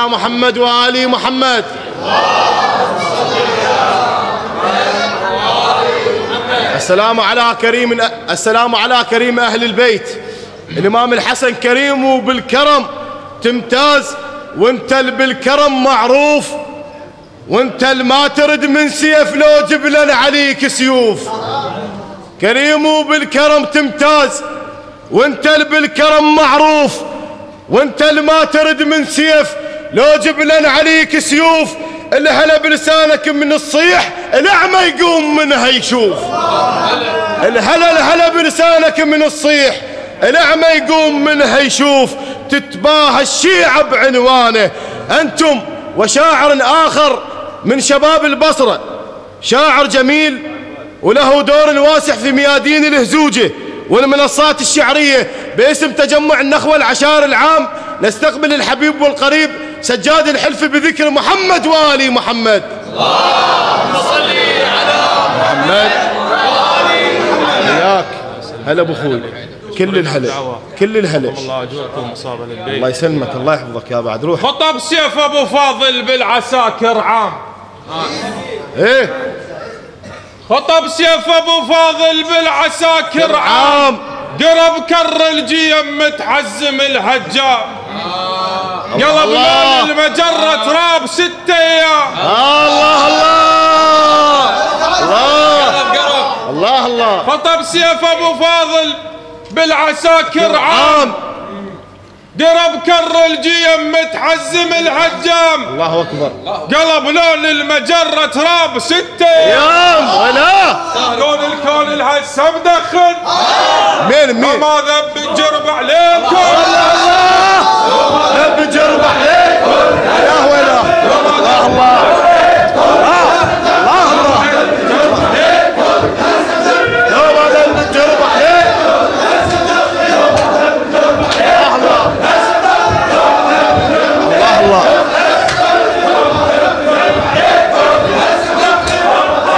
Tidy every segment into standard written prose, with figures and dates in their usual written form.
على محمد وآل محمد. السلام على كريم أهل البيت. الإمام الحسن كريم وبالكرم تمتاز، وانت اللي بالكرم معروف، وانت اللي ما ترد من سيف لو جبلن عليك سيوف. كريم وبالكرم تمتاز، وانت اللي بالكرم معروف، وانت اللي ما ترد من سيف لو جبلن عليك سيوف. الهلا بلسانك من الصيح الأعمى يقوم منها يشوف. الهلا بلسانك من الصيح الأعمى يقوم منها يشوف. تتباهى الشيعة بعنوانه أنتم وشاعر آخر من شباب البصرة، شاعر جميل وله دور واسع في ميادين الهزوجة والمنصات الشعرية. باسم تجمع النخوة العشائر العام نستقبل الحبيب والقريب سجاد الحلف بذكر محمد وآل محمد. اللهم صل على محمد وآل محمد. حياك هلا ابو اخوي، كل الهلا الله اجوركم مصابه للبيت. الله يسلمك، الله يحفظك يا بعد روح. خطب سيف ابو فاضل بالعساكر عام. ايه خطب سيف ابو فاضل بالعساكر عام، قرب كر الجيم متحزم الهجام. قلب لون المجرة تراب 6 أيام. الله الله الله. خطب سيف ابو فاضل بالعساكر عام، قرب كر الجيم متحزم الهجام. الله اكبر. قلب لون المجرة تراب 6 أيام. ولا الكون الهسه مدخن. مين ما ذب جرب عليكم. ذب جرب عليكم يا ولا. الله الله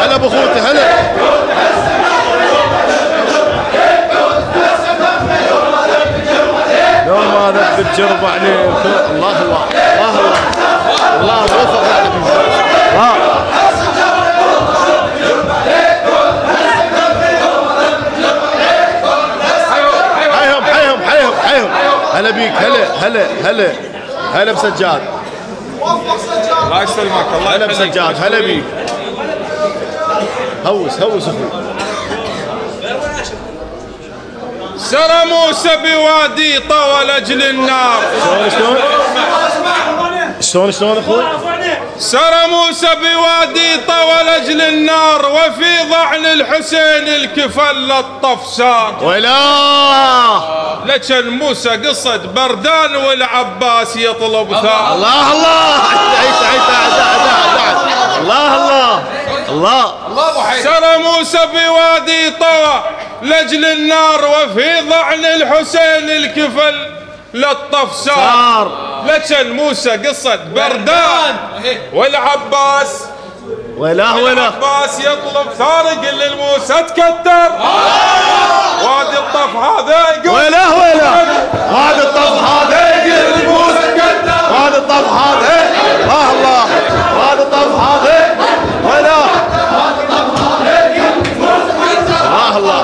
هلا ابو اخوتي هلا. لو ما ذب الجرب عليكم. الله الله الله الله الله وفق. حيهم هلا بيك. هلا بسجاد. الله يسلمك. الله هلا بسجاد. هلا بيك. هوس اخوي. سرى موسى بوادي طوى لاجل النار. شلون اخوي؟ سرى موسى بوادي طوى لاجل النار، وفي ضعن الحسين الكفل لطف سار. ولا لكن موسى قصد بردان والعباس يطلب ثار. الله الله. الله سرى موسى بوادي طوى لاجل النار، وفي ضعن الحسين الكفل لطف سار. لكن موسى قصد بردان والعباس العباس يطلب ثار. يقول للموسى تكتر وادي الطف هذا يقول وادي الطف هذا يقول للموسى تكتر. وادي الطف هذا الله وادي الطف هذا الله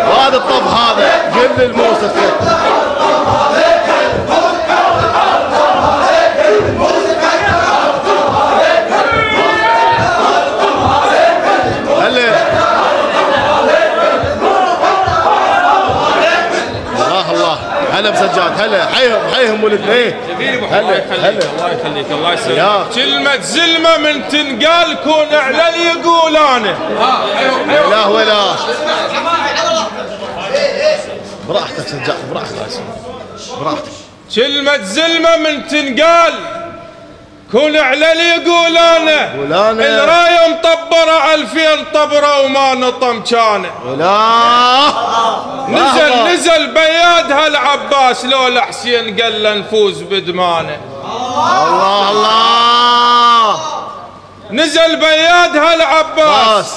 وادي الطف هذا قل للموسى تكتر. هلا بسجاد. هلا حيهم ولدنا. هلا الله يخليك. الله يسلمك. كلمة زلمة من تنقال كون اعلن يقول انا. لا ولا براحتك سجاد براحتك. كلمة زلمة من تنقال كون اعلن يقول انا. الرايه مطبره على 2000 طبره وما نطم كانه. نزل بياد هالعباس لولا حسين قال له نفوز بدمانه. الله نزل بياد هالعباس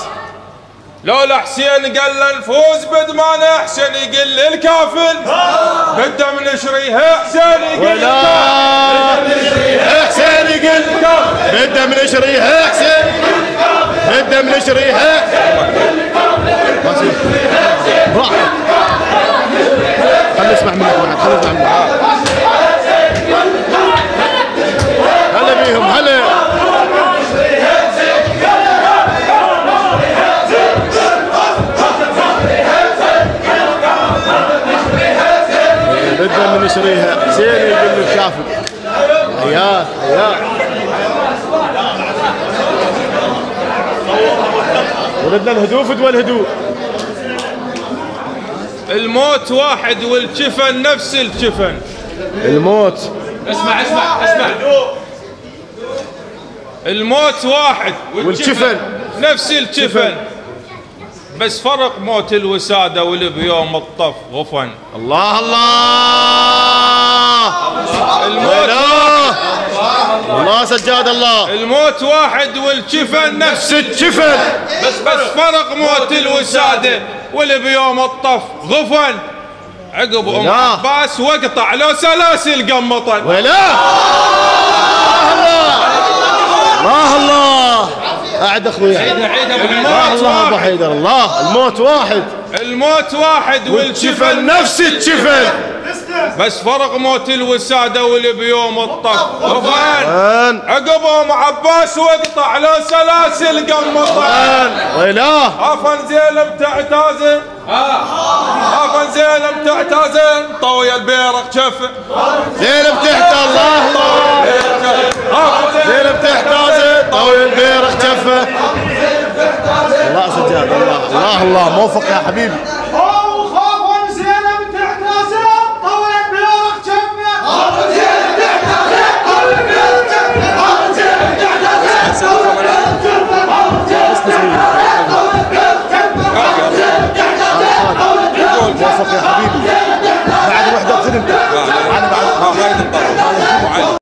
لولا حسين قال له نفوز بدمانه. حسين يقول للكافل بالدم نشريها. حسين يقول بدأ من شريها حسين، بدأ من شريها براحتك. خلينا نسمع منك واحد، خلينا نسمع منك. هلا بيهم هلا. بدأ من شريها حسين يقول له كافي. حياك حياك. ولدنا الهدوء فدوى الهدوء. الموت واحد والجفن نفس الجفن. الموت اسمع اسمع اسمع. الموت واحد والجفن نفس الجفن، بس فرق موت الوسادة واللي بيوم الطف غفن. الله الله. الموت الله سجاد الله. الموت واحد والجفن نفس الجفن، بس فرق موت الوسادة واللي بيوم الطف غفن. عقب ام عباس وقطع لو سلاسل قمطن. ولا الله الله. أعد أخوي. الله أبو حيدر. الله الموت واحد. الموت واحد والجفن نفس الجفن، بس فرق موت الوسادة واللي بيوم الطف غفن. عقب ام عباس وقطع لو سلاسل قمطن. ويلاه. عفن زينب تعتازن، عفن زينب تعتازن طوي البيرق شفه. زينب تحت. الله الله. زينب تحتازن طوي البيرق شفه. الله سجاد الله. الله الله موفق يا حبيبي.